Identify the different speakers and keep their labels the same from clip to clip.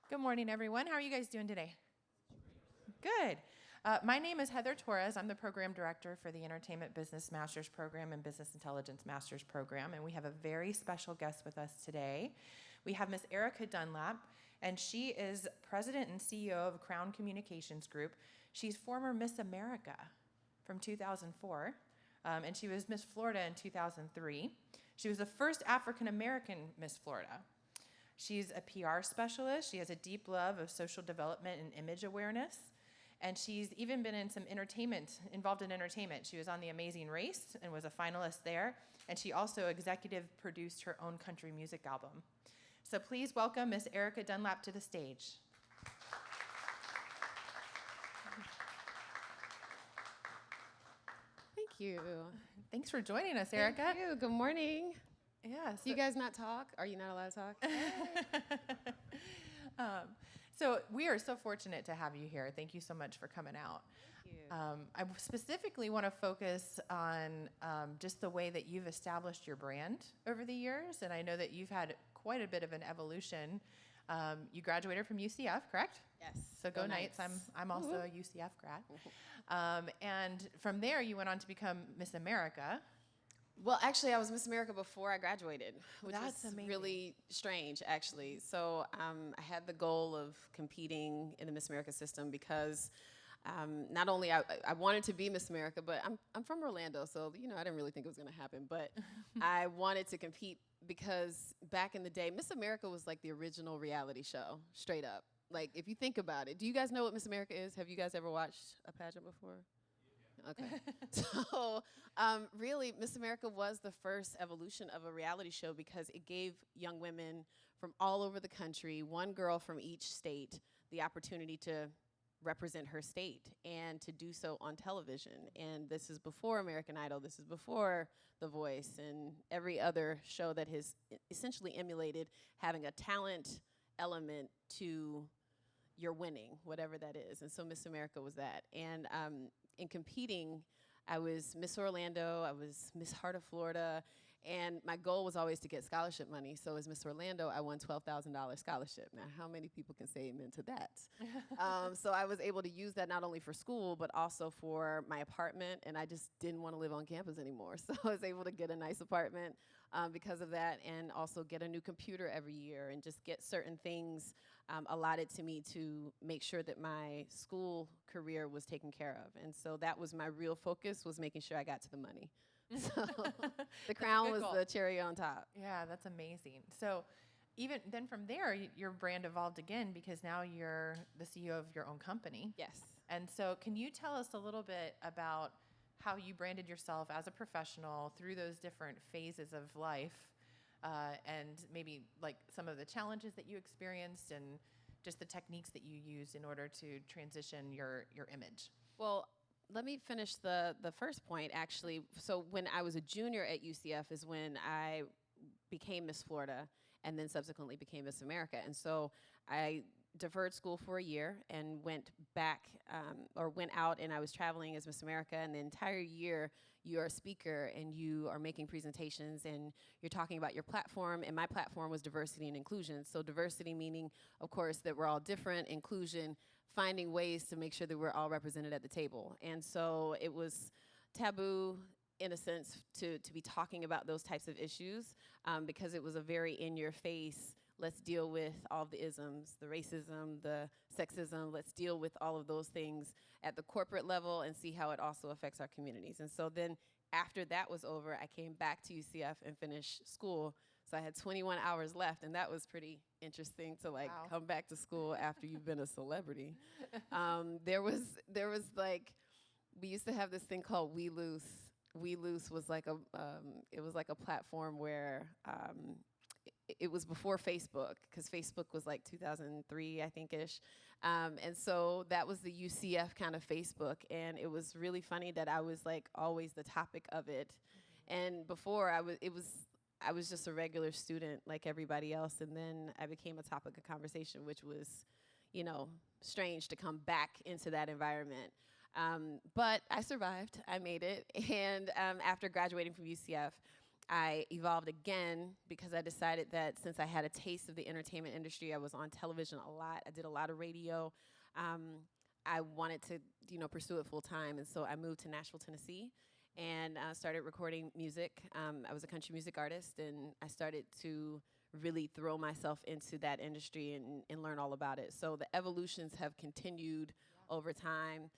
Speaker 1: Good morning, everyone. How are you guys doing today? Good. My name is Heather Torres. I'm the program director for the Entertainment Business Master's Program and Business Intelligence Master's Program, and we have a very special guest with us today. We have Miss Erica Dunlap, and she is president and CEO of Crown Communications Group. She's former Miss America from 2004, and she was Miss Florida in 2003. She was the first African American Miss Florida. She's a PR specialist. She has a deep love of social development and image awareness. And she's even been in some involved in entertainment. She was on The Amazing Race and was a finalist there. And she also executive produced her own country music album. So please welcome Miss Erica Dunlap to the stage.
Speaker 2: Thank you.
Speaker 1: Thanks for joining us, Erica.
Speaker 2: Thank you. Good morning.
Speaker 1: Yeah.
Speaker 2: Do you guys not talk? Are you not allowed to talk?
Speaker 1: So we are so fortunate to have you here. Thank you so much for coming out.
Speaker 2: Thank you.
Speaker 1: I specifically want to focus on just the way that you've established your brand over the years, and I know that you've had quite a bit of an evolution. You graduated from UCF, correct?
Speaker 2: Yes.
Speaker 1: So go Knights. I'm also a UCF grad. And from there, you went on to become Miss America.
Speaker 2: Well, actually, I was Miss America before I graduated, which
Speaker 1: That's
Speaker 2: is
Speaker 1: amazing.
Speaker 2: really strange, actually. So I had the goal of competing in the Miss America system because not only I wanted to be Miss America, but I'm from Orlando, so I didn't really think it was going to happen. But I wanted to compete because back in the day, Miss America was like the original reality show, straight up. Like, if you think about it, do you guys know what Miss America is? Have you guys ever watched a pageant before? Okay. So really, Miss America was the first evolution of a reality show because it gave young women from all over the country, one girl from each state, the opportunity to represent her state and to do so on television. And this is before American Idol. This is before The Voice and every other show that has essentially emulated having a talent element to your winning, whatever that is. And so Miss America was that. And in competing, I was Miss Orlando, I was Miss Heart of Florida, and my goal was always to get scholarship money. So as Miss Orlando, I won $12,000 scholarship. Now, how many people can say amen to that? So I was able to use that not only for school, but also for my apartment, and I just didn't want to live on campus anymore. So I was able to get a nice apartment because of that, and also get a new computer every year, and just get certain things allotted to me to make sure that my school career was taken care of. And so that was my real focus, was making sure I got to the money. So the crown was the cherry on top.
Speaker 1: Yeah, that's amazing. So even then from there, your brand evolved again because now you're the CEO of your own company.
Speaker 2: Yes.
Speaker 1: And so can you tell us a little bit about how you branded yourself as a professional through those different phases of life and maybe like some of the challenges that you experienced and just the techniques that you used in order to transition your image?
Speaker 2: Well, let me finish the first point, actually. So when I was a junior at UCF is when I became Miss Florida and then subsequently became Miss America. And so I deferred school for a year and went back went out, and I was traveling as Miss America. And the entire year you're a speaker and you are making presentations and you're talking about your platform. And my platform was diversity and inclusion. So diversity meaning, of course, that we're all different. Inclusion, finding ways to make sure that we're all represented at the table. And so it was taboo, in a sense, to be talking about those types of issues because it was a very in-your-face, let's deal with all the isms, the racism, the sexism, let's deal with all of those things at the corporate level and see how it also affects our communities. And so then after that was over, I came back to UCF and finished school. So I had 21 hours left, and that was pretty interesting to
Speaker 1: Wow.
Speaker 2: come back to school after you've been a celebrity. There was like, we used to have this thing called We Loose. We Loose was like a platform where it was before Facebook, because Facebook was like 2003, I think-ish. And so that was the UCF kind of Facebook, and it was really funny that I was like always the topic of it. And before I was just a regular student like everybody else, and then I became a topic of conversation, which was, strange to come back into that environment. But I survived. I made it. And after graduating from UCF, I evolved again because I decided that since I had a taste of the entertainment industry, I was on television a lot. I did a lot of radio. I wanted to, pursue it full time, and so I moved to Nashville, Tennessee, and started recording music. I was a country music artist, and I started to really throw myself into that industry and learn all about it. So the evolutions have continued over time.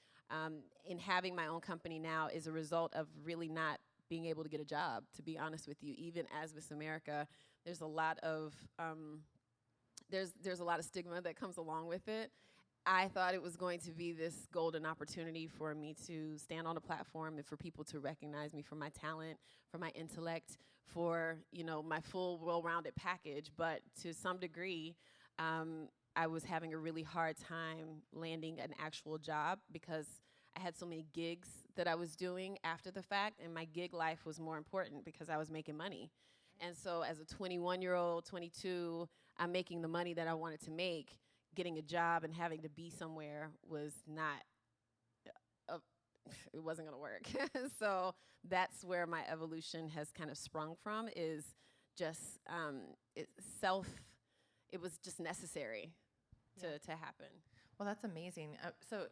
Speaker 2: In having my own company now is a result of really not being able to get a job, to be honest with you. Even as Miss America, there's a lot of there's a lot of stigma that comes along with it. I thought it was going to be this golden opportunity for me to stand on a platform and for people to recognize me for my talent, for my intellect, for my full well-rounded package. But to some degree, I was having a really hard time landing an actual job because I had so many gigs that I was doing after the fact, and my gig life was more important because I was making money. And so as a 21-year-old, 22, I'm making the money that I wanted to make. Getting a job and having to be somewhere was not, it wasn't going to work. So that's where my evolution has kind of sprung from, is just it was just necessary to happen.
Speaker 1: Well, that's amazing. So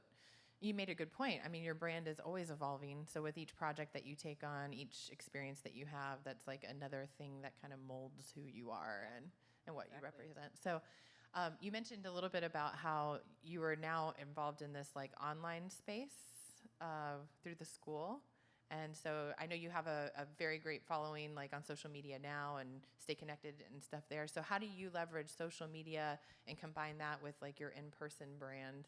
Speaker 1: you made a good point. I mean, your brand is always evolving. So with each project that you take on, each experience that you have, that's like another thing that kind of molds who you are and what you represent. So you mentioned a little bit about how you are now involved in this like online space through the school. And so I know you have a very great following like on social media now and stay connected and stuff there. So how do you leverage social media and combine that with like your in-person brand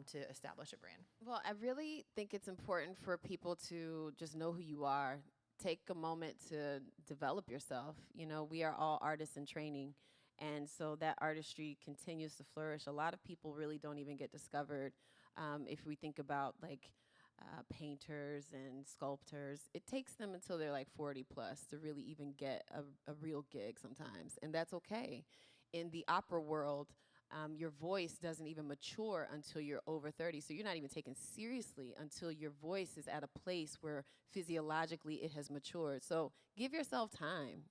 Speaker 1: to establish a brand?
Speaker 2: Well, I really think it's important for people to just know who you are. Take a moment to develop yourself. We are all artists in training. And so that artistry continues to flourish. A lot of people really don't even get discovered. If we think about like painters and sculptors, it takes them until they're like 40 plus to really even get a real gig sometimes. And that's okay. In the opera world, your voice doesn't even mature until you're over 30. So you're not even taken seriously until your voice is at a place where physiologically it has matured. So give yourself time.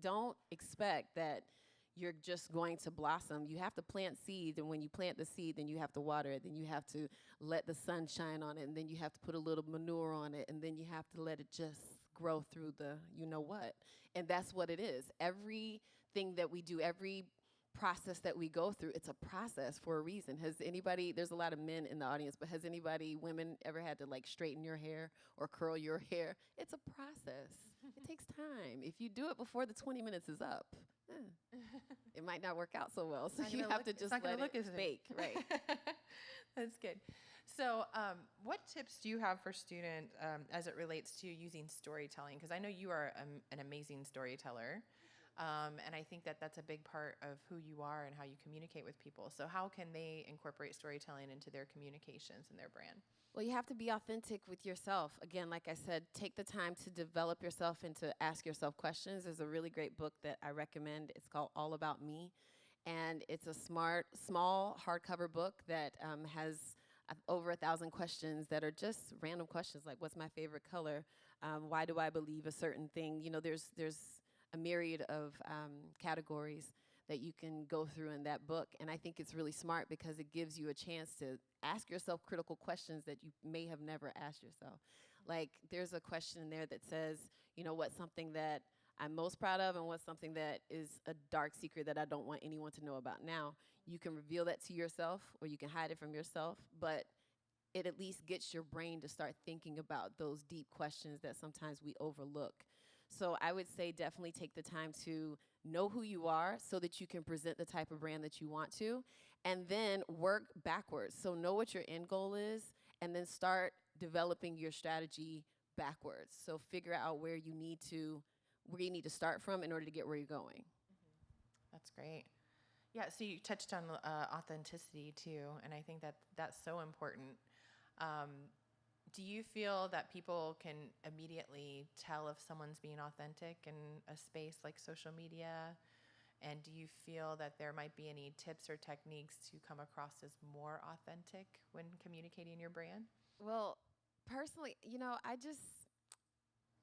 Speaker 2: Don't expect that you're just going to blossom. You have to plant seeds, and when you plant the seed, then you have to water it, then you have to let the sun shine on it, and then you have to put a little manure on it, and then you have to let it just grow through the what. And that's what it is. Everything that we do, every process that we go through, it's a process for a reason. There's a lot of men in the audience, but has women ever had to like straighten your hair or curl your hair? It's a process. It takes time. If you do it before the 20 minutes is up, it might not work out so well. So you have to just let it bake. Right.
Speaker 1: That's good. So what tips do you have for students as it relates to using storytelling? Because I know you are an amazing storyteller. And I think that that's a big part of who you are and how you communicate with people. So how can they incorporate storytelling into their communications and their brand?
Speaker 2: Well, you have to be authentic with yourself. Again, like I said, take the time to develop yourself and to ask yourself questions. There's a really great book that I recommend. It's called All About Me. And it's a small hardcover book that has over 1,000 questions that are just random questions, like what's my favorite color? Why do I believe a certain thing? There's a myriad of categories that you can go through in that book. And I think it's really smart because it gives you a chance to ask yourself critical questions that you may have never asked yourself. Like there's a question in there that says, what's something that I'm most proud of and what's something that is a dark secret that I don't want anyone to know about. Now, you can reveal that to yourself or you can hide it from yourself, but it at least gets your brain to start thinking about those deep questions that sometimes we overlook. So I would say definitely take the time to know who you are so that you can present the type of brand that you want to, and then work backwards. So know what your end goal is, and then start developing your strategy backwards. So figure out where you need to start from in order to get where you're going.
Speaker 1: That's great. Yeah, so you touched on authenticity too, and I think that that's so important. Do you feel that people can immediately tell if someone's being authentic in a space like social media? And do you feel that there might be any tips or techniques to come across as more authentic when communicating your brand?
Speaker 2: Well, personally,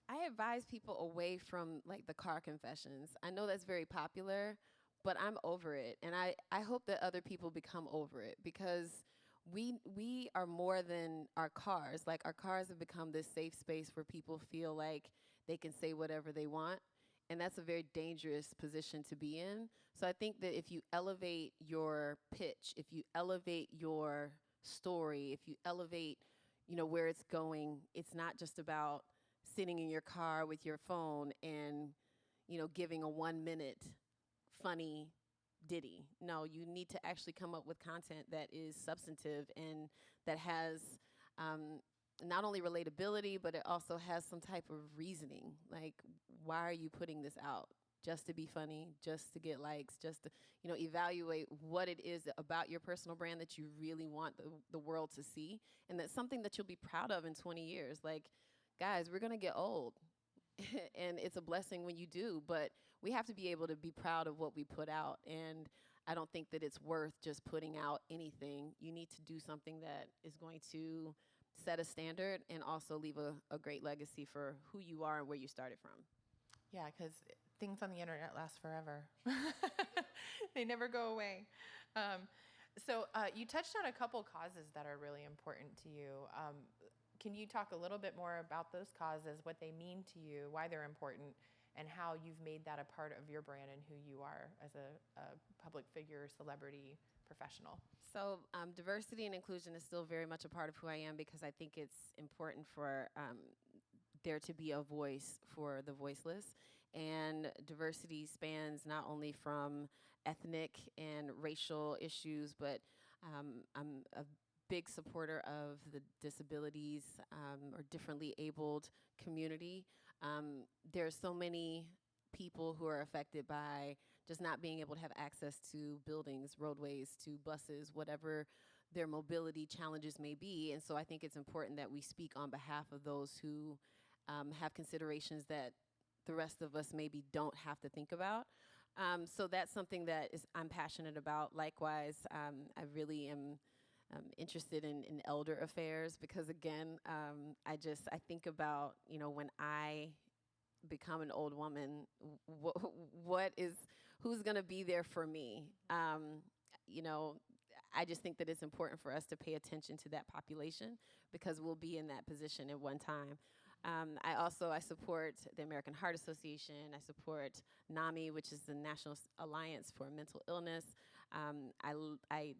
Speaker 2: I advise people away from like the car confessions. I know that's very popular, but I'm over it. And I hope that other people become over it because we are more than our cars. Like our cars have become this safe space where people feel like they can say whatever they want. And that's a very dangerous position to be in. So I think that if you elevate your pitch, if you elevate your story, if you elevate, where it's going, it's not just about sitting in your car with your phone and, giving a 1 minute funny ditty. No, you need to actually come up with content that is substantive and that has not only relatability, but it also has some type of reasoning. Like, why are you putting this out? Just to be funny, just to get likes, just to, evaluate what it is about your personal brand that you really want the world to see. And that's something that you'll be proud of in 20 years. Like, guys, we're going to get old. And it's a blessing when you do, but we have to be able to be proud of what we put out. And I don't think that it's worth just putting out anything. You need to do something that is going to set a standard and also leave a great legacy for who you are and where you started from.
Speaker 1: Yeah, because things on the internet last forever. They never go away. So you touched on a couple causes that are really important to you. Can you talk a little bit more about those causes, what they mean to you, why they're important, and how you've made that a part of your brand and who you are as a public figure, celebrity, professional?
Speaker 2: So diversity and inclusion is still very much a part of who I am because I think it's important for there to be a voice for the voiceless. And diversity spans not only from ethnic and racial issues, but I'm a big supporter of the disabilities or differently abled community. There's so many people who are affected by just not being able to have access to buildings, roadways, to buses, whatever their mobility challenges may be. And so I think it's important that we speak on behalf of those who have considerations that the rest of us maybe don't have to think about. So that's something that I'm passionate about. Likewise, I really am interested in elder affairs because, again, I think about, when I become an old woman, who's going to be there for me? I just think that it's important for us to pay attention to that population because we'll be in that position at one time. I support the American Heart Association. I support NAMI, which is the National Alliance for Mental Illness. I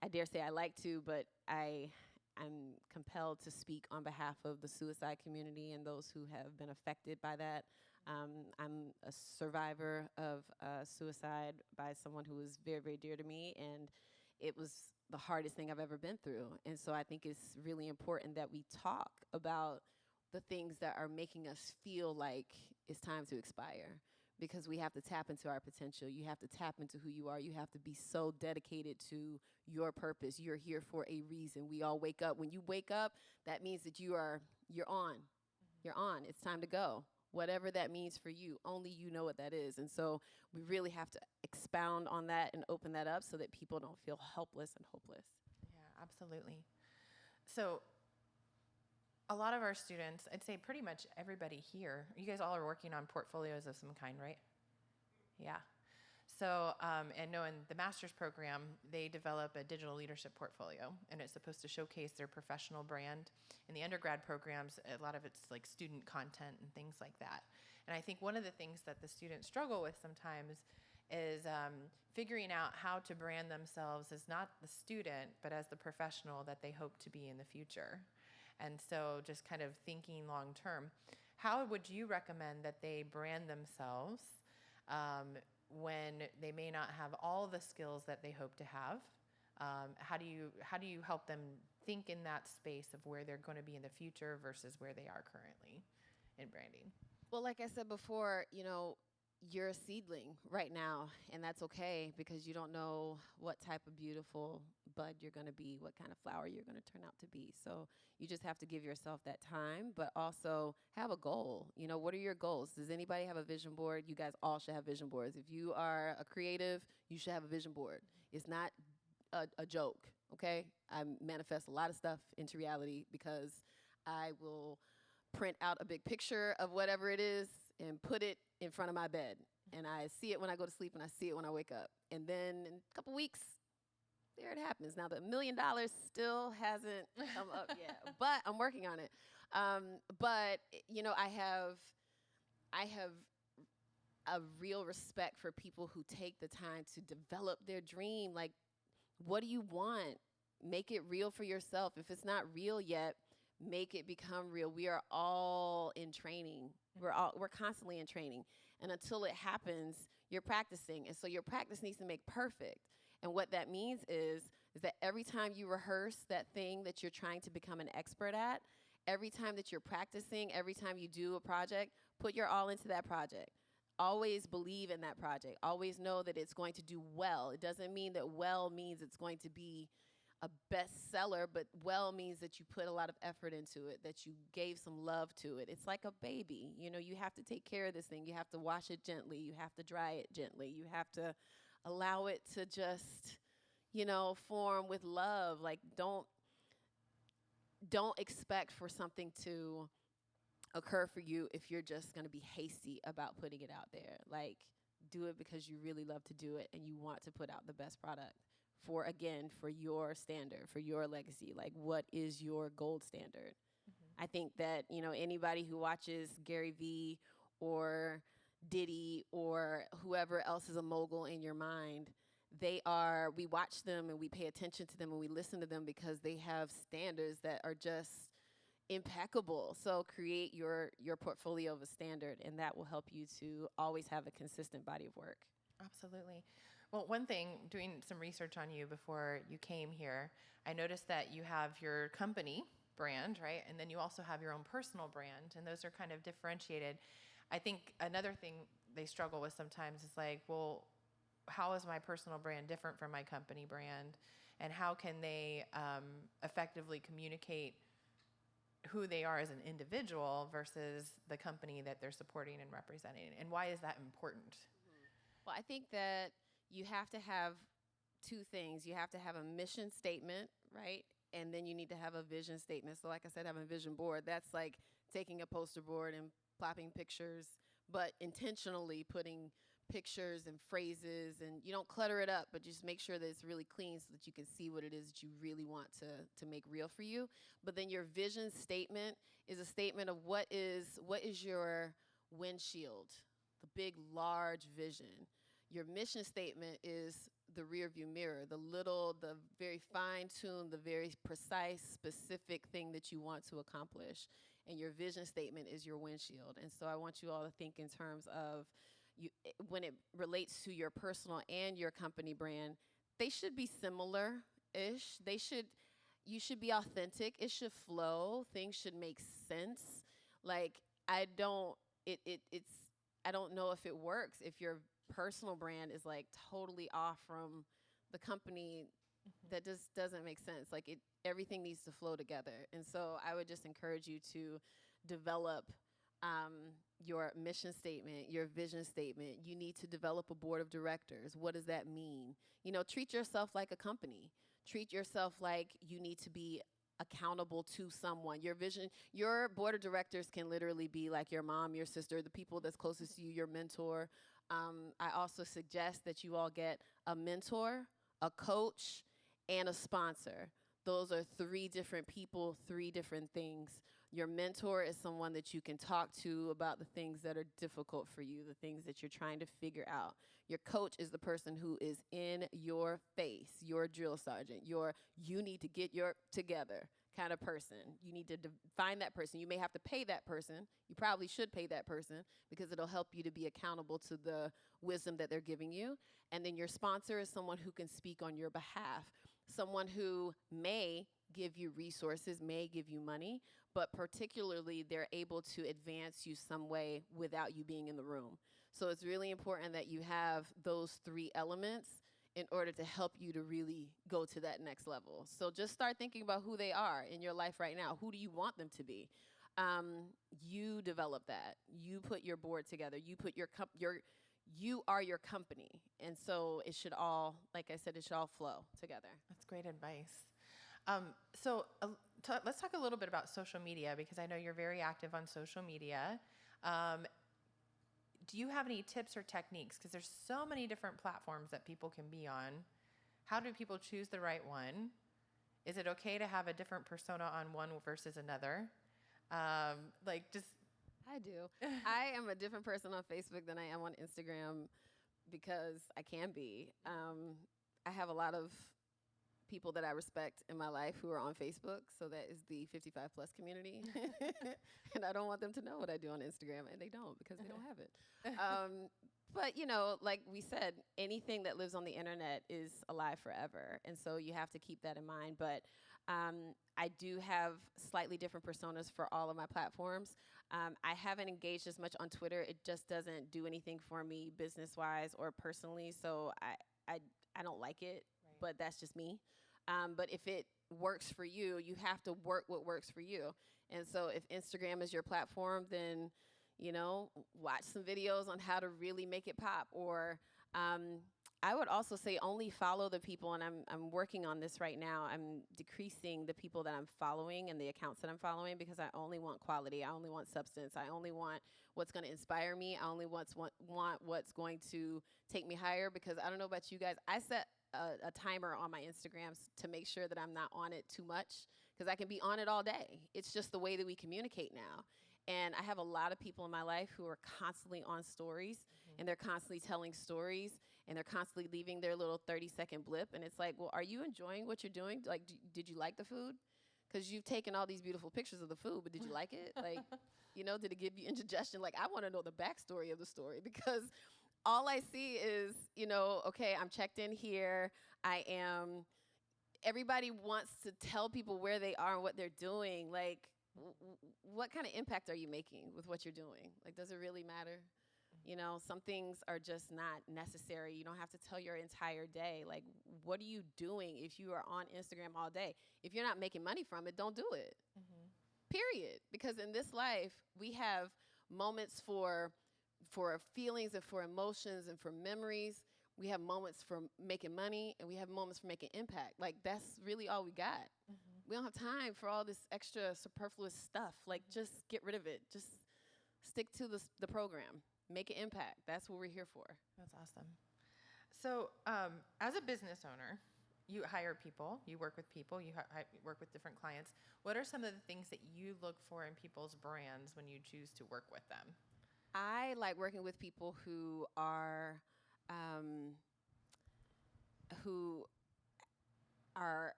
Speaker 2: dare say I like to, but I'm compelled to speak on behalf of the suicide community and those who have been affected by that. I'm a survivor of suicide by someone who was very, very dear to me, and it was the hardest thing I've ever been through. And so I think it's really important that we talk about the things that are making us feel like it's time to expire, because we have to tap into our potential. You have to tap into who you are. You have to be so dedicated to your purpose. You're here for a reason. We all wake up. When you wake up, that means that you're on. You're on. It's time to go. Whatever that means for you, only you know what that is. And so we really have to expound on that and open that up so that people don't feel helpless and hopeless.
Speaker 1: Yeah, absolutely. So a lot of our students, I'd say pretty much everybody here, you guys all are working on portfolios of some kind, right? Yeah. So, and no, in the master's program, they develop a digital leadership portfolio, and it's supposed to showcase their professional brand. In the undergrad programs, a lot of it's like student content and things like that. And I think one of the things that the students struggle with sometimes is figuring out how to brand themselves as not the student, but as the professional that they hope to be in the future. And so just kind of thinking long term, how would you recommend that they brand themselves when they may not have all the skills that they hope to have? How do you help them think in that space of where they're going to be in the future versus where they are currently in branding?
Speaker 2: Well, like I said before, you're a seedling right now, and that's okay because you don't know what type of beautiful bud you're going to be, what kind of flower you're going to turn out to be. So you just have to give yourself that time, but also have a goal. What are your goals? Does anybody have a vision board? You guys all should have vision boards. If you are a creative, you should have a vision board. It's not a joke, okay? I manifest a lot of stuff into reality because I will print out a big picture of whatever it is and put it in front of my bed. And I see it when I go to sleep and I see it when I wake up. And then in a couple weeks, there it happens. Now, the $1 million still hasn't come up yet, but I'm working on it. But, you know, I have a real respect for people who take the time to develop their dream. Like, what do you want? Make it real for yourself. If it's not real yet, make it become real. We are all in training. We're constantly in training. And until it happens, you're practicing. And so your practice needs to make perfect. And what that means is that every time you rehearse that thing that you're trying to become an expert at, every time that you're practicing, every time you do a project, put your all into that project. Always believe in that project. Always know that it's going to do well. It doesn't mean that well means it's going to be a bestseller, but well means that you put a lot of effort into it, that you gave some love to it. It's like a baby. You know, you have to take care of this thing. You have to wash it gently. You have to dry it gently. You have to allow it to just, you know, form with love. Like, don't expect for something to occur for you if you're just going to be hasty about putting it out there. Like, do it because you really love to do it and you want to put out the best product for your standard, for your legacy. Like, what is your gold standard? Mm-hmm. I think that, you know, anybody who watches Gary Vee or Diddy or whoever else is a mogul in your mind, we watch them and we pay attention to them and we listen to them because they have standards that are just impeccable. So create your portfolio of a standard, and that will help you to always have a consistent body of work.
Speaker 1: Absolutely. Well, one thing, doing some research on you before you came here, I noticed that you have your company brand, right? And then you also have your own personal brand, and those are kind of differentiated. I think another thing they struggle with sometimes is like, well, how is my personal brand different from my company brand? And how can they effectively communicate who they are as an individual versus the company that they're supporting and representing? And why is that important?
Speaker 2: Well, I think that you have to have two things. You have to have a mission statement, right? And then you need to have a vision statement. So like I said, having a vision board, that's like taking a poster board and plopping pictures, but intentionally putting pictures and phrases, and you don't clutter it up, but just make sure that it's really clean so that you can see what it is that you really want to make real for you. But then your vision statement is a statement of what is your windshield, the big, large vision. Your mission statement is the rear view mirror, the very fine-tuned, the very precise, specific thing that you want to accomplish. And your vision statement is your windshield. And so I want you all to think in terms of when it relates to your personal and your company brand, they should be similar-ish. You should be authentic. It should flow. Things should make sense. Like, I don't know if it works if your personal brand is like totally off from the company. Mm-hmm. That just doesn't make sense. Like, everything needs to flow together. And so I would just encourage you to develop your mission statement, your vision statement. You need to develop a board of directors. What does that mean? You know, treat yourself like a company. Treat yourself like you need to be accountable to someone. Your vision, your board of directors can literally be like your mom, your sister, the people that's closest to you, your mentor. I also suggest that you all get a mentor, a coach, and a sponsor. Those are 3 different people, 3 different things. Your mentor is someone that you can talk to about the things that are difficult for you, the things that you're trying to figure out. Your coach is the person who is in your face, your drill sergeant, you need to get your together kind of person. You need to find that person. You may have to pay that person. You probably should pay that person because it'll help you to be accountable to the wisdom that they're giving you. And then your sponsor is someone who can speak on your behalf, someone who may give you resources, may give you money, but particularly they're able to advance you some way without you being in the room. So it's really important that you have those 3 elements in order to help you to really go to that next level. So just start thinking about who they are in your life right now. Who do you want them to be? You develop that. You put your board together. You put you are your company. And so it should all, like I said, it should all flow together.
Speaker 1: That's great advice. So let's talk a little bit about social media because I know you're very active on social media. Do you have any tips or techniques? Because there's so many different platforms that people can be on. How do people choose the right one? Is it okay to have a different persona on one versus another? Just
Speaker 2: I do. I am a different person on Facebook than I am on Instagram because I can be. I have a lot of people that I respect in my life who are on Facebook, so that is the 55 plus community. And I don't want them to know what I do on Instagram, and they don't because they don't have it. But like we said, anything that lives on the internet is alive forever, and so you have to keep that in mind. But I do have slightly different personas for all of my platforms. I haven't engaged as much on Twitter. It just doesn't do anything for me business-wise or personally, so I don't like it.
Speaker 1: Right.
Speaker 2: But that's just me. But if it works for you, you have to work what works for you. And so if Instagram is your platform, then, watch some videos on how to really make it pop. Or I would also say only follow the people, and I'm working on this right now. I'm decreasing the people that I'm following and the accounts that I'm following because I only want quality. I only want substance. I only want what's going to inspire me. I only want what's going to take me higher because I don't know about you guys. I set a timer on my Instagrams to make sure that I'm not on it too much because I can be on it all day. It's just the way that we communicate now. And I have a lot of people in my life who are constantly on stories, and they're constantly telling stories, and they're constantly leaving their little 30-second blip. And it's like, well, are you enjoying what you're doing? Like, did you like the food? Because you've taken all these beautiful pictures of the food, but did you like it? Like, did it give you indigestion? Like, I want to know the backstory of the story because all I see is, okay, I'm checked in here. Everybody wants to tell people where they are and what they're doing. Like, what kind of impact are you making with what you're doing? Like, does it really matter? Some things are just not necessary. You don't have to tell your entire day. Like, what are you doing if you are on Instagram all day? If you're not making money from it, don't do it. Period. Because in this life, we have moments for feelings and for emotions and for memories. We have moments for making money, and we have moments for making impact. Like, that's really all we got. We don't have time for all this extra superfluous stuff. Like, just get rid of it. Just stick to the program. Make an impact. That's what we're here for.
Speaker 1: That's awesome. So as a business owner, you hire people, you work with people, you work with different clients. What are some of the things that you look for in people's brands when you choose to work with them?
Speaker 2: I like working with people who are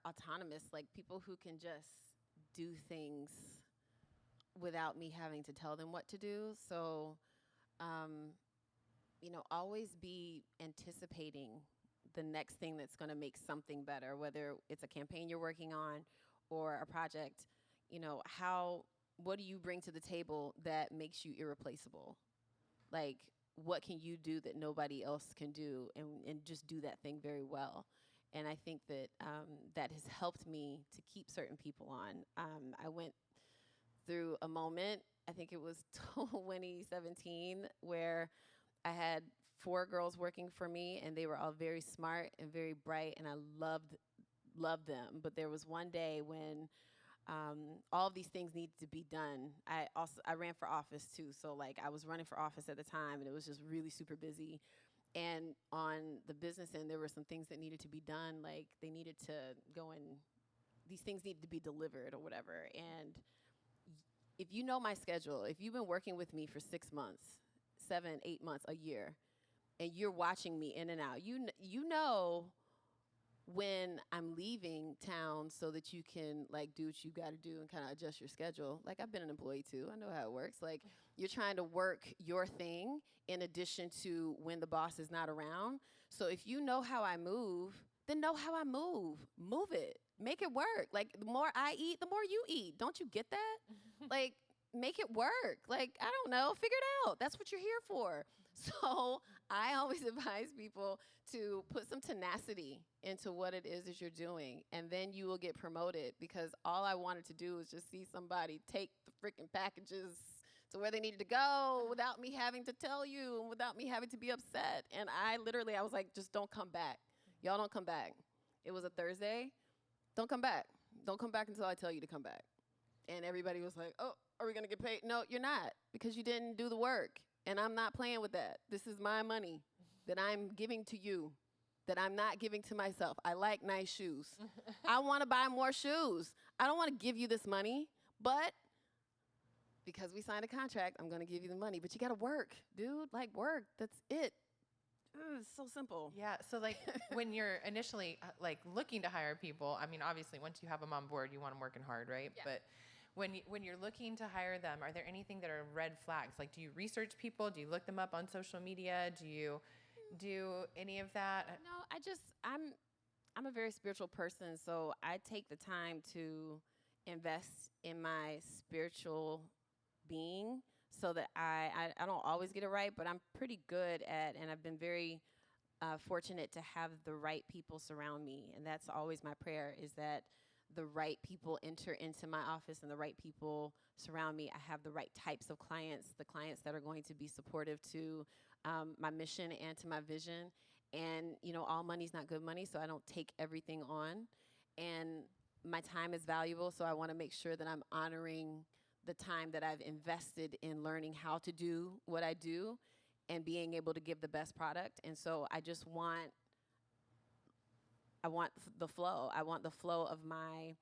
Speaker 2: autonomous, like people who can just do things without me having to tell them what to do. So, always be anticipating the next thing that's going to make something better, whether it's a campaign you're working on or a project. What do you bring to the table that makes you irreplaceable? Like, what can you do that nobody else can do, and just do that thing very well? And I think that that has helped me to keep certain people on. I went through a moment, I think it was 2017, where I had 4 girls working for me, and they were all very smart and very bright, and I loved them. But there was one day when all of these things needed to be done. I ran for office too, so like I was running for office at the time, and it was just really super busy. And on the business end, there were some things that needed to be done, like they needed to go and these things needed to be delivered or whatever. And if you know my schedule, if you've been working with me for 6 months, 7, 8 months, a year, and you're watching me in and out, you know when I'm leaving town so that you can like do what you got to do and kind of adjust your schedule. Like, I've been an employee too. I know how it works. Like, you're trying to work your thing in addition to when the boss is not around. So if you know how I move, then know how I move. Move it. Make it work. Like, the more I eat, the more you eat. Don't you get that? Like, make it work. Like, I don't know. Figure it out. That's what you're here for. So I always advise people to put some tenacity into what it is that you're doing, and then you will get promoted, because all I wanted to do was just see somebody take the freaking packages to where they needed to go without me having to tell you and without me having to be upset. And I was like, just don't come back. Y'all don't come back. It was a Thursday. Don't come back. don't come back until I tell you to come back. And everybody was like, oh, are we going to get paid? No, you're not, because you didn't do the work. And I'm not playing with that. This is my money that I'm giving to you, that I'm not giving to myself. I like nice shoes. I want to buy more shoes. I don't want to give you this money, but because we signed a contract, I'm going to give you the money. But you got to work, dude. Like, work. That's it. It's so simple.
Speaker 1: Yeah. So like when you're initially like looking to hire people, I mean, obviously once you have them on board, you want them working hard, right?
Speaker 2: Yeah.
Speaker 1: But when you're looking to hire them, are there anything that are red flags? Like, do you research people? Do you look them up on social media? Do you do any of that?
Speaker 2: No, I'm a very spiritual person, so I take the time to invest in my spiritual being so that I don't always get it right, but I'm pretty good at, and I've been very fortunate to have the right people surround me. And that's always my prayer, is that the right people enter into my office and the right people surround me. I have the right types of clients, the clients that are going to be supportive to my mission and to my vision. And, you know, all money's not good money, so I don't take everything on. And my time is valuable, so I want to make sure that I'm honoring the time that I've invested in learning how to do what I do and being able to give the best product. And so I just want the flow. I want the flow of my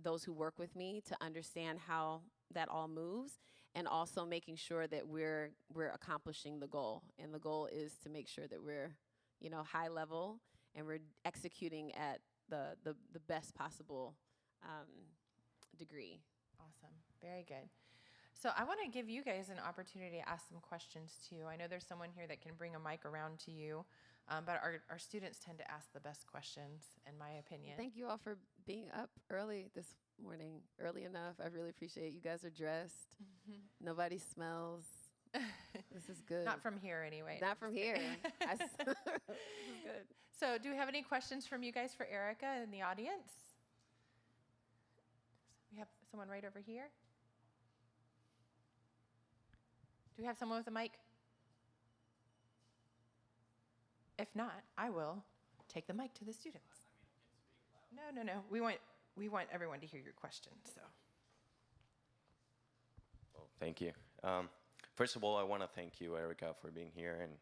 Speaker 2: those who work with me to understand how that all moves, and also making sure that we're accomplishing the goal. And the goal is to make sure that we're, you know, high level and we're executing at the best possible degree.
Speaker 1: Awesome. Very good. So I want to give you guys an opportunity to ask some questions too. I know there's someone here that can bring a mic around to you, but our students tend to ask the best questions, in my opinion.
Speaker 2: Thank you all for being up early this morning, early enough. I really appreciate it. You guys are dressed. Nobody smells. This is good.
Speaker 1: Not from here anyway.
Speaker 2: Not from here. This is good.
Speaker 1: So do we have any questions from you guys for Erica in the audience? We have someone right over here. Do we have someone with a mic? If not, I will take the mic to the students. No. We want everyone to hear your question. So.
Speaker 3: Well, thank you. First of all, I want to thank you, Erica, for being here and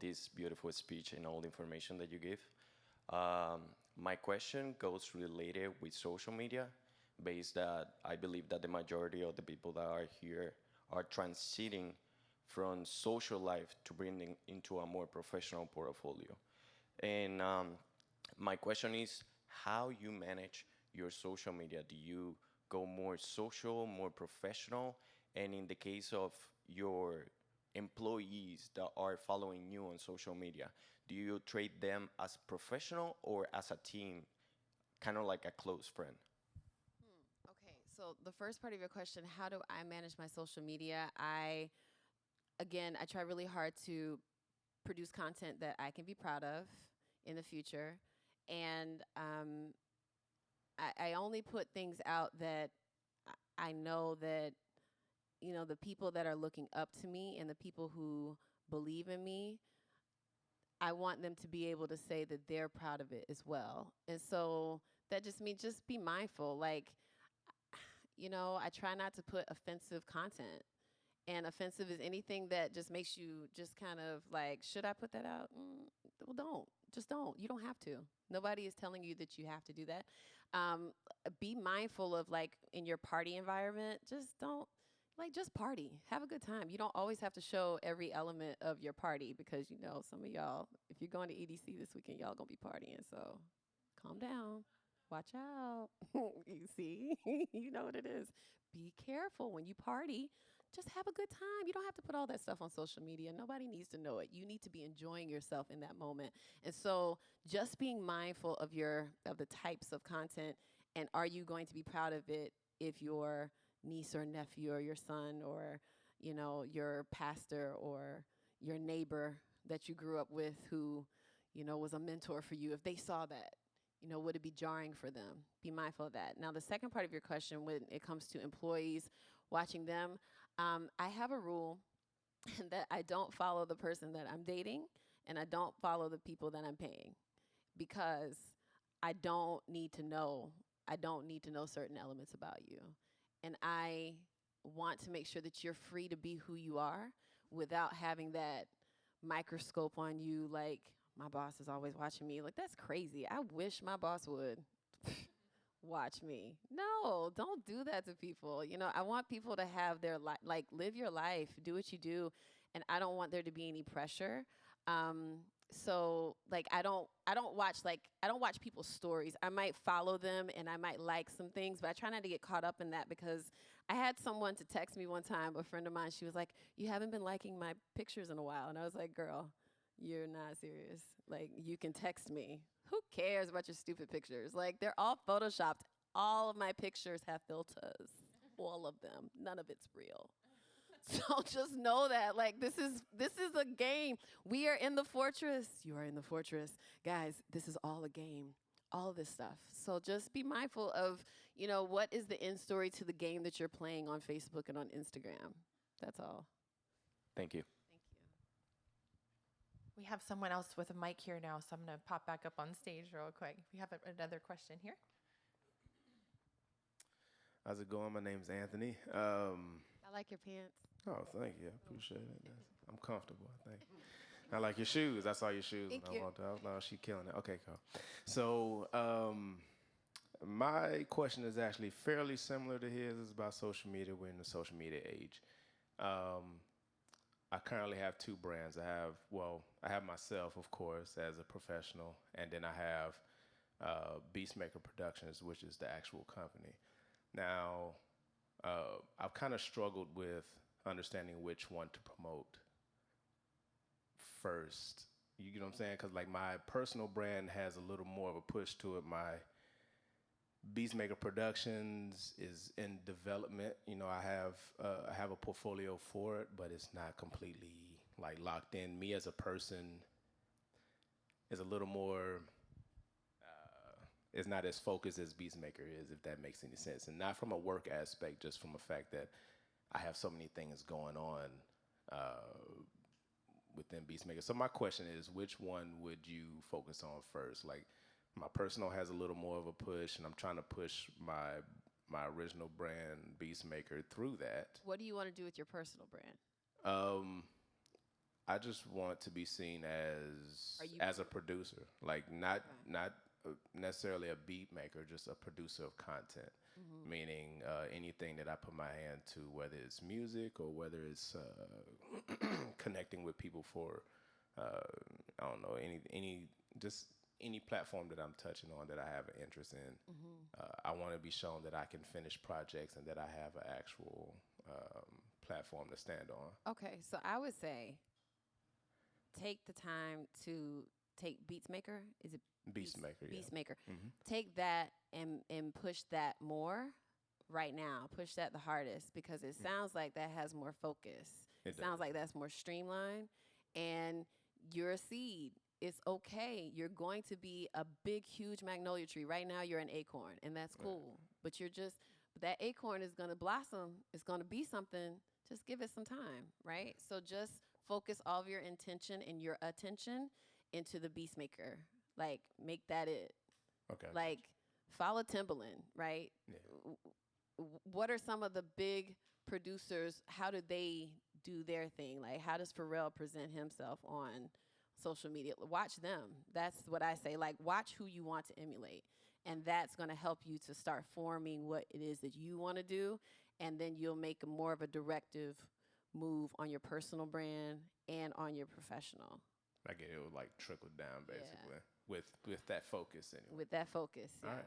Speaker 3: this beautiful speech and all the information that you give. My question goes related with social media, based that I believe that the majority of the people that are here are transiting from social life to bringing into a more professional portfolio. And my question is, how you manage your social media? Do you go more social, more professional? And in the case of your employees that are following you on social media, do you treat them as professional or as a team, kind of like a close friend?
Speaker 2: Okay, so the first part of your question, how do I manage my social media? I try really hard to produce content that I can be proud of in the future. And I only put things out that I know that, you know, the people that are looking up to me and the people who believe in me, I want them to be able to say that they're proud of it as well. And so that just means just be mindful. Like, you know, I try not to put offensive content. And offensive is anything that just makes you just kind of like, should I put that out? Well, don't. Just don't. You don't have to. Nobody is telling you that you have to do that. Be mindful of, like, in your party environment, just don't, like, just party. Have a good time. You don't always have to show every element of your party because, you know, some of y'all, if you're going to EDC this weekend, y'all going to be partying. So calm down. Watch out. You see? You know what it is. Be careful when you party. Just have a good time. You don't have to put all that stuff on social media. Nobody needs to know it. You need to be enjoying yourself in that moment. And so just being mindful of the types of content, and are you going to be proud of it if your niece or nephew or your son or, you know, your pastor or your neighbor that you grew up with who, you know, was a mentor for you, if they saw that, you know, would it be jarring for them? Be mindful of that. Now, the second part of your question, when it comes to employees, watching them, I have a rule that I don't follow the person that I'm dating, and I don't follow the people that I'm paying, because I don't need to know. I don't need to know certain elements about you. And I want to make sure that you're free to be who you are without having that microscope on you, like, my boss is always watching me. Like, that's crazy. I wish my boss would watch me. No, don't do that to people. You know, I want people to have their life, like, live your life, do what you do, and I don't want there to be any pressure. So like I don't watch people's stories. I might follow them and I might like some things, but I try not to get caught up in that because I had someone to text me one time, a friend of mine, she was like, "You haven't been liking my pictures in a while." And I was like, "Girl, you're not serious. Like, you can text me. Who cares about your stupid pictures? Like, they're all photoshopped. All of my pictures have filters. All of them. None of it's real." So just know that, like, this is a game. We are in the fortress. You are in the fortress. Guys, this is all a game. All of this stuff. So just be mindful of, you know, what is the end story to the game that you're playing on Facebook and on Instagram. That's all.
Speaker 3: Thank you.
Speaker 2: Thank you.
Speaker 1: We have someone else with a mic here now, so I'm going to pop back up on stage real quick. We have another question here.
Speaker 4: How's it going? My name's Anthony.
Speaker 2: I like your pants.
Speaker 4: Oh, thank you. I appreciate it. I'm comfortable, I think. I like your shoes. I saw your shoes.
Speaker 2: Thank
Speaker 4: when
Speaker 2: you.
Speaker 4: I walked out. No, she killing it. Okay, cool. So, my question is actually fairly similar to his. It's about social media. We're in the social media age. I currently have two brands. I have myself, of course, as a professional, and then I have Beastmaker Productions, which is the actual company. Now, I've kind of struggled with understanding which one to promote first. You know what I'm saying? Because like my personal brand has a little more of a push to it. My Beastmaker Productions is in development. You know, I have a portfolio for it, but it's not completely like locked in. Me as a person is a little more. Is not as focused as Beastmaker is, if that makes any sense, and not from a work aspect, just from the fact that I have so many things going on within Beastmaker. So my question is, which one would you focus on first? Like, my personal has a little more of a push, and I'm trying to push my original brand, Beastmaker, through that.
Speaker 2: What do you want to do with your personal brand?
Speaker 4: I just want to be seen as a producer, like not necessarily a beat maker, just a producer of content. Meaning anything that I put my hand to, whether it's music or whether it's connecting with people for I don't know, any platform that I'm touching on that I have an interest in. I want to be shown that I can finish projects and that I have an actual platform to stand on.
Speaker 2: Okay, so I would say take the time to take Beatsmaker. Is it
Speaker 4: Beastmaker, yeah.
Speaker 2: Beastmaker.
Speaker 4: Mhm.
Speaker 2: Take that and push that more right now. Push that the hardest because it sounds like that has more focus.
Speaker 4: It
Speaker 2: sounds
Speaker 4: does.
Speaker 2: like that's more streamlined. And you're a seed. It's okay. You're going to be a big, huge magnolia tree. Right now, you're an acorn, and that's cool. But that acorn is going to blossom. It's going to be something. Just give it some time, right? So just focus all of your intention and your attention into the Beastmaker. Like, make that it.
Speaker 4: Okay.
Speaker 2: Like, follow Timbaland, right?
Speaker 4: Yeah.
Speaker 2: What are some of the big producers? How do they do their thing? Like, how does Pharrell present himself on social media? Watch them. That's what I say. Like, watch who you want to emulate. And that's going to help you to start forming what it is that you want to do. And then you'll make more of a directive move on your personal brand and on your professional.
Speaker 4: I get it would like trickle down basically with that focus anyway.
Speaker 2: With that focus. Yeah.
Speaker 4: All right.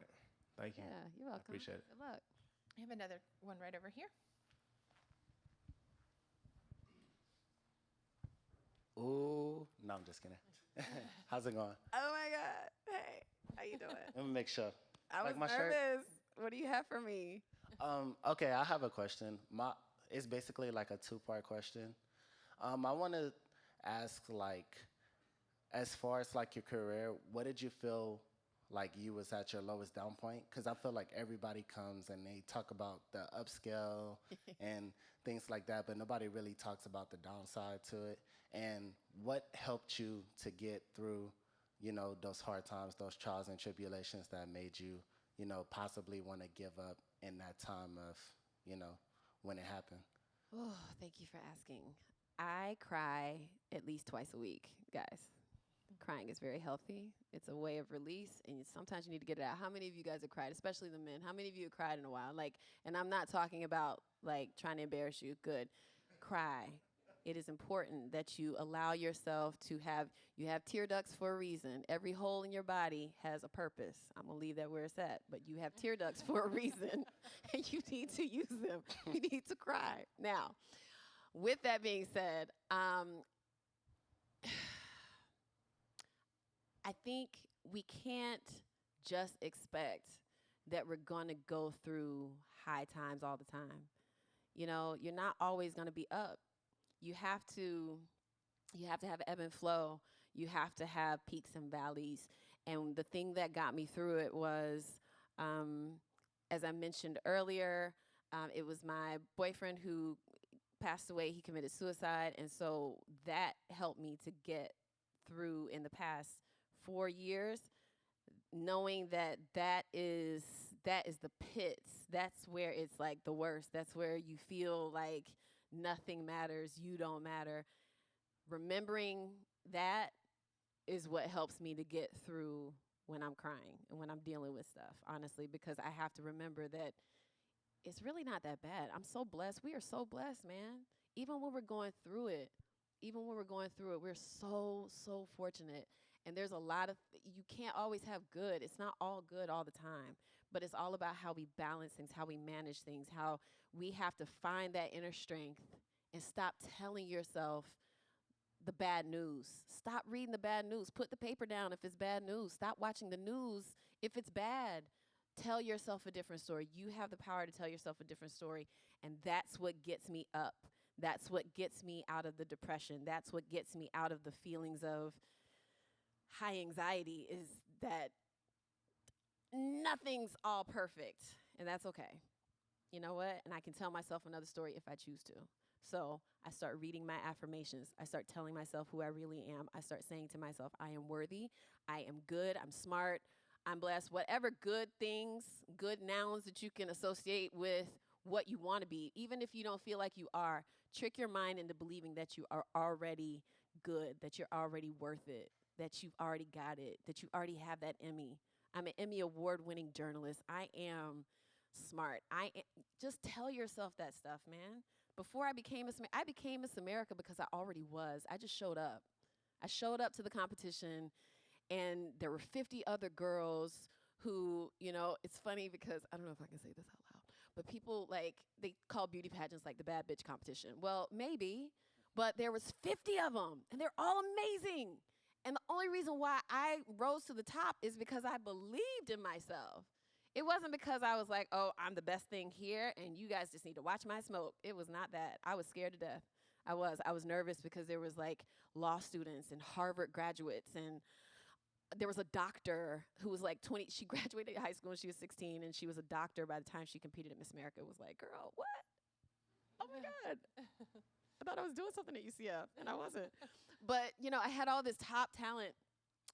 Speaker 4: Thank you.
Speaker 2: Yeah, you're welcome.
Speaker 4: appreciate it.
Speaker 2: Good luck.
Speaker 1: I have another one right over here.
Speaker 5: Ooh, no, I'm just kidding. How's it going?
Speaker 2: Oh my God. Hey, how you doing?
Speaker 5: Let me make sure.
Speaker 2: I was
Speaker 5: Like my shirt?
Speaker 2: nervous. What do you have for me?
Speaker 5: Okay, I have a question. It's basically like a two-part question. I want to ask, like, as far as like your career, what did you feel like you was at your lowest down point? Because I feel like everybody comes and they talk about the upscale and things like that, but nobody really talks about the downside to it. And what helped you to get through those hard times, those trials and tribulations that made you, possibly want to give up in that time of, when it happened?
Speaker 2: Oh, thank you for asking. I cry at least twice a week, guys. Crying is very healthy. It's a way of release, and sometimes you need to get it out. How many of you guys have cried, especially the men? How many of you have cried in a while? And I'm not talking about trying to embarrass you. Good, cry. It is important that you allow yourself to have. You have tear ducts for a reason. Every hole in your body has a purpose. I'm gonna leave that where it's at. But you have tear ducts for a reason, and you need to use them. You need to cry. Now, with that being said, I think we can't just expect that we're going to go through high times all the time. You're not always going to be up. You have to have ebb and flow. You have to have peaks and valleys. And the thing that got me through it was, as I mentioned earlier, it was my boyfriend who passed away. He committed suicide, and so that helped me to get through in the past 4 years, knowing that is the pits. That's where it's like the worst. That's where you feel like nothing matters, you don't matter. Remembering that is what helps me to get through when I'm crying and when I'm dealing with stuff, honestly, because I have to remember that it's really not that bad. I'm so blessed. We are so blessed, man. Even when we're going through it, we're so, so fortunate. And there's a lot of, you can't always have good. It's not all good all the time. But it's all about how we balance things, how we manage things, how we have to find that inner strength and stop telling yourself the bad news. Stop reading the bad news. Put the paper down if it's bad news. Stop watching the news if it's bad. Tell yourself a different story. You have the power to tell yourself a different story. And that's what gets me up. That's what gets me out of the depression. That's what gets me out of the feelings of high anxiety, is that nothing's all perfect. And that's okay. You know what? And I can tell myself another story if I choose to. So I start reading my affirmations. I start telling myself who I really am. I start saying to myself, I am worthy. I am good. I'm smart. I'm blessed. Whatever good things, good nouns that you can associate with what you want to be, even if you don't feel like you are, trick your mind into believing that you are already good, that you're already worth it, that you've already got it, that you already have that Emmy. I'm an Emmy award-winning journalist. I am smart. Just tell yourself that stuff, man. Before I became Miss America because I already was. I just showed up. I showed up to the competition, and there were 50 other girls who, it's funny because, I don't know if I can say this out loud, but people, they call beauty pageants like the bad bitch competition. Well, maybe, but there was 50 of them, and they're all amazing. And the only reason why I rose to the top is because I believed in myself. It wasn't because I was like, oh, I'm the best thing here, and you guys just need to watch my smoke. It was not that. I was scared to death. I was nervous because there was law students and Harvard graduates, and there was a doctor who was 20. She graduated high school when she was 16, and she was a doctor by the time she competed at Miss America. It was like, girl, what? Oh my God. I thought I was doing something at UCF, and I wasn't. But, I had all this top talent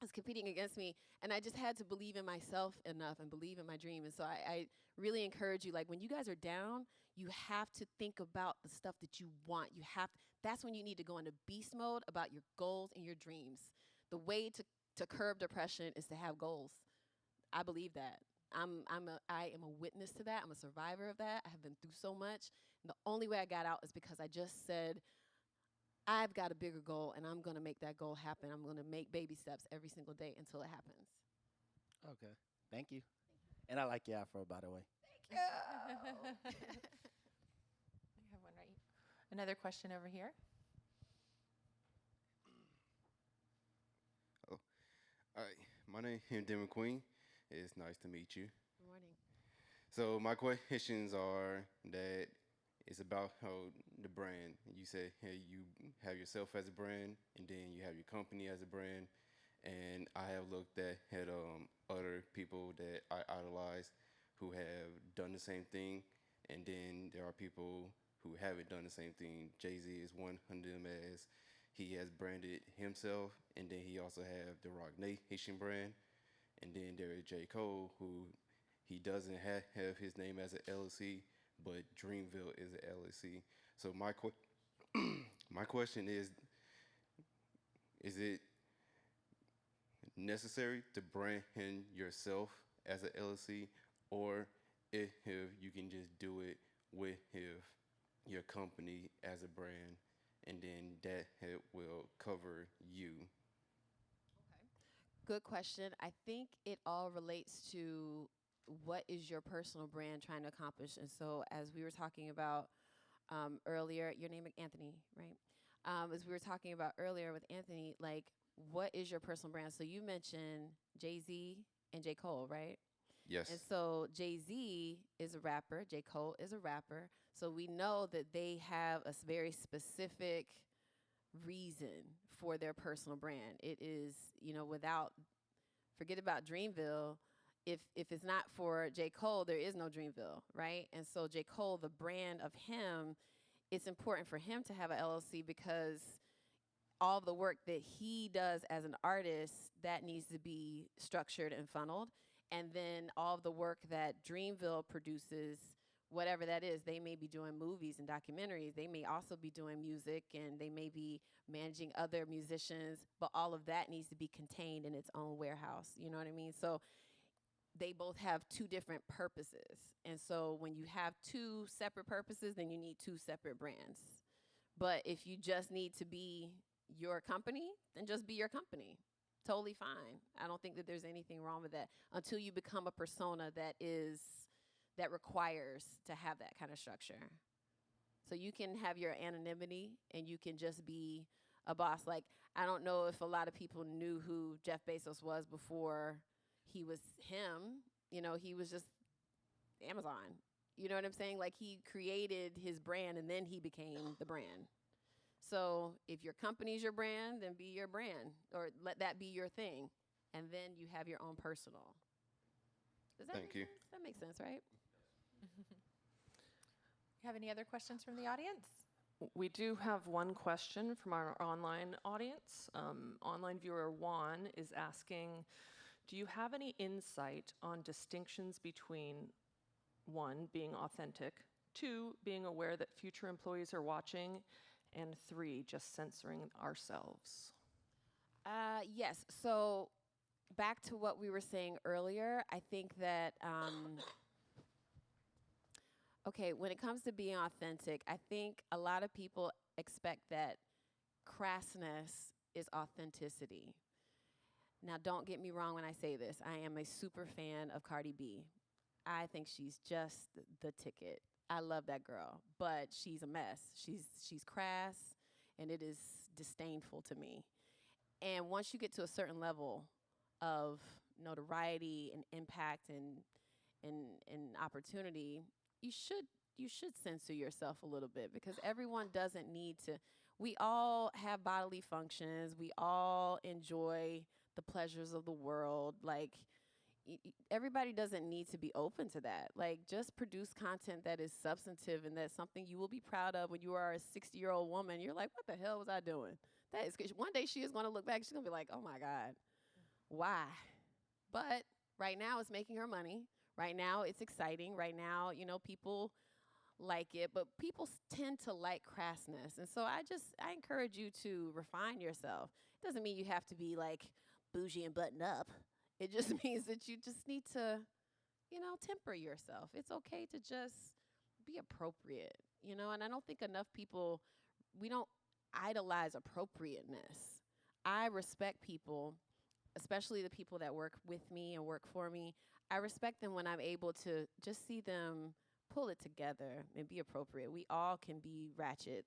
Speaker 2: was competing against me, and I just had to believe in myself enough and believe in my dream. And so I really encourage you, when you guys are down, you have to think about the stuff that you want. That's when you need to go into beast mode about your goals and your dreams. The way to curb depression is to have goals. I believe that. I am a witness to that. I'm a survivor of that. I have been through so much. And the only way I got out is because I just said, I've got a bigger goal, and I'm going to make that goal happen. I'm going to make baby steps every single day until it happens.
Speaker 5: Okay. Thank you. And I like your afro, by the way.
Speaker 2: Thank you.
Speaker 1: I have one right here. Another question over here.
Speaker 6: Oh, all right. My name is Demon Queen. It's nice to meet you.
Speaker 2: Good morning.
Speaker 6: So my questions are that it's about how the brand. You said, hey, you have yourself as a brand, and then you have your company as a brand. And I have looked at other people that I idolize who have done the same thing, and then there are people who haven't done the same thing. Jay-Z is one of them, as he has branded himself, and then he also have the Rock Nation brand, and then there is J. Cole, who he doesn't have his name as an LLC, but Dreamville is an LLC. So my question is it necessary to brand yourself as an LLC, or if you can just do it with your company as a brand, and then that will cover you?
Speaker 2: Good question. I think it all relates to what is your personal brand trying to accomplish. And so, as we were talking about earlier, your name is Anthony, right? As we were talking about earlier with Anthony, like, what is your personal brand? So you mentioned Jay-Z and J. Cole, right?
Speaker 6: Yes.
Speaker 2: And so Jay-Z is a rapper, J. Cole is a rapper. So we know that they have a very specific reason for their personal brand. It is, forget about Dreamville. If it's not for J. Cole, there is no Dreamville, right? And so J. Cole, the brand of him, it's important for him to have a LLC because all the work that he does as an artist, that needs to be structured and funneled. And then all of the work that Dreamville produces, whatever that is, they may be doing movies and documentaries. They may also be doing music, and they may be managing other musicians, but all of that needs to be contained in its own warehouse. You know what I mean? So they both have two different purposes. And so when you have two separate purposes, then you need two separate brands. But if you just need to be your company, then just be your company. Totally fine. I don't think that there's anything wrong with that until you become a persona that requires to have that kind of structure. So you can have your anonymity and you can just be a boss. Like, I don't know if a lot of people knew who Jeff Bezos was before he was him. He was just Amazon. You know what I'm saying? Like, he created his brand and then he became the brand. So if your company's your brand, then be your brand, or let that be your thing. And then you have your own personal. Does that
Speaker 6: Thank
Speaker 2: make
Speaker 6: you.
Speaker 2: sense? That makes sense, right?
Speaker 1: You have any other questions from the audience?
Speaker 7: We do have one question from our online audience. Online viewer Juan is asking, do you have any insight on distinctions between, 1, being authentic, 2, being aware that future employees are watching, and 3, just censoring ourselves?
Speaker 2: Yes. So back to what we were saying earlier, I think that, when it comes to being authentic, I think a lot of people expect that crassness is authenticity. Now, don't get me wrong when I say this. I am a super fan of Cardi B. I think she's just the ticket. I love that girl, but she's a mess. She's crass, and it is disdainful to me. And once you get to a certain level of notoriety and impact and opportunity, you should censor yourself a little bit, because everyone doesn't need to. We all have bodily functions. We all enjoy the pleasures of the world. Like, everybody doesn't need to be open to that. Like, just produce content that is substantive and that's something you will be proud of when you are a 60-year-old woman. You're like, what the hell was I doing? That is, 'cause one day she is going to look back. She's going to be like, oh my God, why? But right now it's making her money. Right now it's exciting. Right now, people like it, but people tend to like crassness. And so I encourage you to refine yourself. It doesn't mean you have to be like bougie and button up. It just means that you just need to, temper yourself. It's okay to just be appropriate, and I don't think enough people, we don't idolize appropriateness. I respect people, especially the people that work with me and work for me. I respect them when I'm able to just see them pull it together and be appropriate. We all can be ratchet,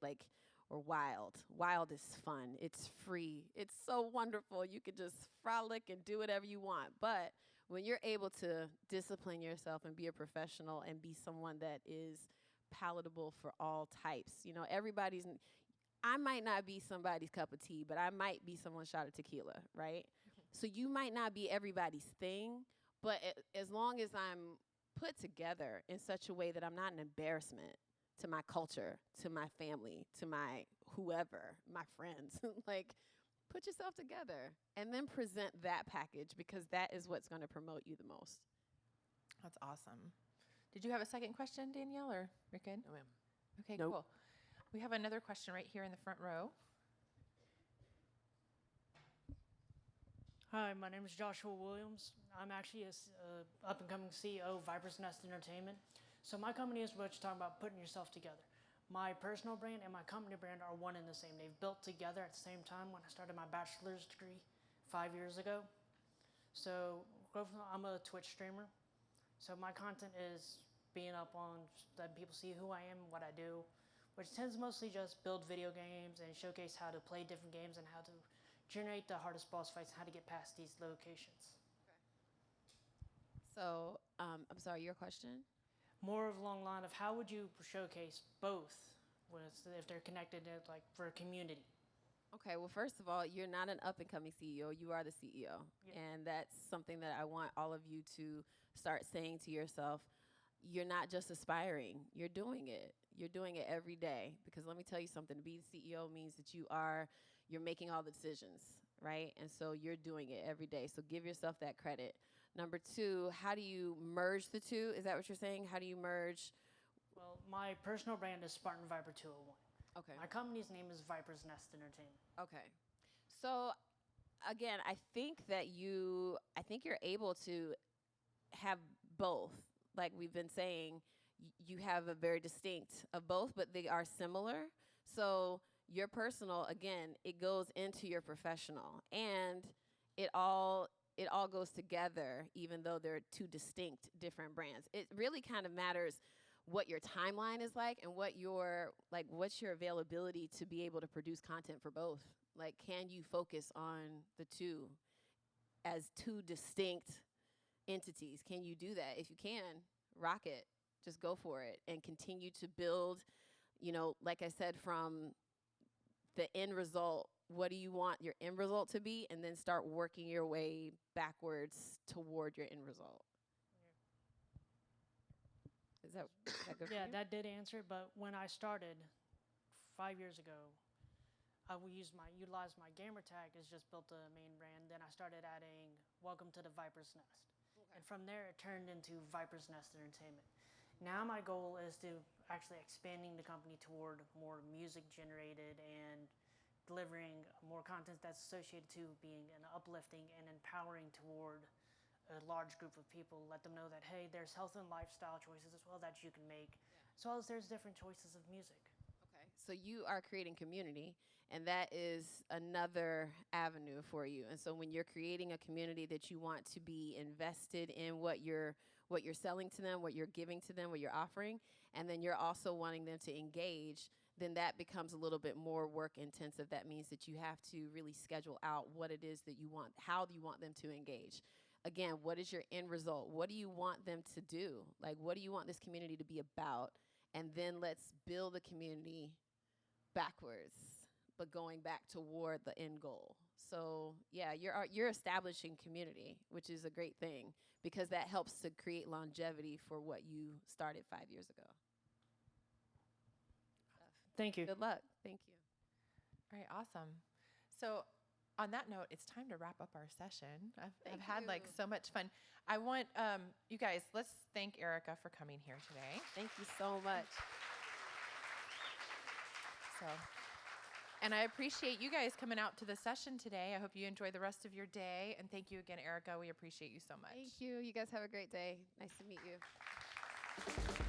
Speaker 2: or wild. Wild is fun. It's free. It's so wonderful. You can just frolic and do whatever you want. But when you're able to discipline yourself and be a professional and be someone that is palatable for all types, I might not be somebody's cup of tea, but I might be someone's shot of tequila, right? So you might not be everybody's thing, but as long as I'm put together in such a way that I'm not an embarrassment to my culture, to my family, to my whoever, my friends. Like, put yourself together and then present that package, because that is what's going to promote you the most.
Speaker 1: That's awesome. Did you have a second question, Danielle, or you're good?
Speaker 7: No, ma'am.
Speaker 1: Okay,
Speaker 7: Nope.
Speaker 1: cool. We have another question right here in the front row.
Speaker 8: Hi, my name is Joshua Williams. I'm actually a up-and-coming CEO of Viper's Nest Entertainment. So my company is what you're talking about, putting yourself together. My personal brand and my company brand are one and the same. They've built together at the same time when I started my bachelor's degree 5 years ago. So I'm a Twitch streamer. So my content is being up on, letting people see who I am, what I do, which tends mostly just build video games and showcase how to play different games and how to generate the hardest boss fights, how to get past these locations.
Speaker 2: So, I'm sorry, your question?
Speaker 8: More of along the line of how would you showcase both if they're connected like for a community?
Speaker 2: Okay, well, first of all, you're not an up-and-coming CEO. You are the CEO.
Speaker 8: Yeah.
Speaker 2: And that's something that I want all of you to start saying to yourself. You're not just aspiring. You're doing it. You're doing it every day. Because let me tell you something. To be the CEO means that you're making all the decisions, right? And so you're doing it every day. So give yourself that credit. Number two, how do you merge the two? Is that what you're saying? How do you merge?
Speaker 8: Well, my personal brand is Spartan Viper 201.
Speaker 2: Okay.
Speaker 8: My company's name is Viper's Nest Entertainment.
Speaker 2: Okay. So again, I think you're able to have both. Like we've been saying, you have a very distinct of both, but they are similar. So your personal, again, it goes into your professional, and it all goes together, even though they're two distinct different brands. It really kind of matters what your timeline is like and what's your availability to be able to produce content for both. Like, can you focus on the two as two distinct entities? Can you do that? If you can, rock it. Just go for it and continue to build, like I said, from the end result. What do you want your end result to be? And then start working your way backwards toward your end result. Is that good
Speaker 8: Yeah,
Speaker 2: for you?
Speaker 8: that did answer it. But when I started 5 years ago, I utilized my gamer tag as just built a main brand. Then I started adding "Welcome to the Viper's Nest," and from there it turned into Viper's Nest Entertainment. Now my goal is to actually expanding the company toward more music generated and delivering more content that's associated to being an uplifting and empowering toward a large group of people. Let them know that, hey, there's health and lifestyle choices as well that you can make, as well as there's different choices of music.
Speaker 2: Okay. So you are creating community, and that is another avenue for you. And so when you're creating a community that you want to be invested in what you're selling to them, what you're giving to them, what you're offering, and then you're also wanting them to engage, then that becomes a little bit more work intensive. That means that you have to really schedule out what it is that you want, how do you want them to engage. Again, what is your end result? What do you want them to do? Like, what do you want this community to be about? And then let's build the community backwards, but going back toward the end goal. So yeah, you're establishing community, which is a great thing, because that helps to create longevity for what you started 5 years ago.
Speaker 8: Thank you.
Speaker 2: Good luck. Thank you.
Speaker 1: All right, awesome. So on that note, it's time to wrap up our session. I've had like
Speaker 2: you.
Speaker 1: so much fun. I want you guys, let's thank Erica for coming here today.
Speaker 2: Thank you so much.
Speaker 1: So, and I appreciate you guys coming out to the session today. I hope you enjoy the rest of your day. And thank you again, Erica. We appreciate you so much.
Speaker 2: Thank you. You guys have a great day. Nice to meet you.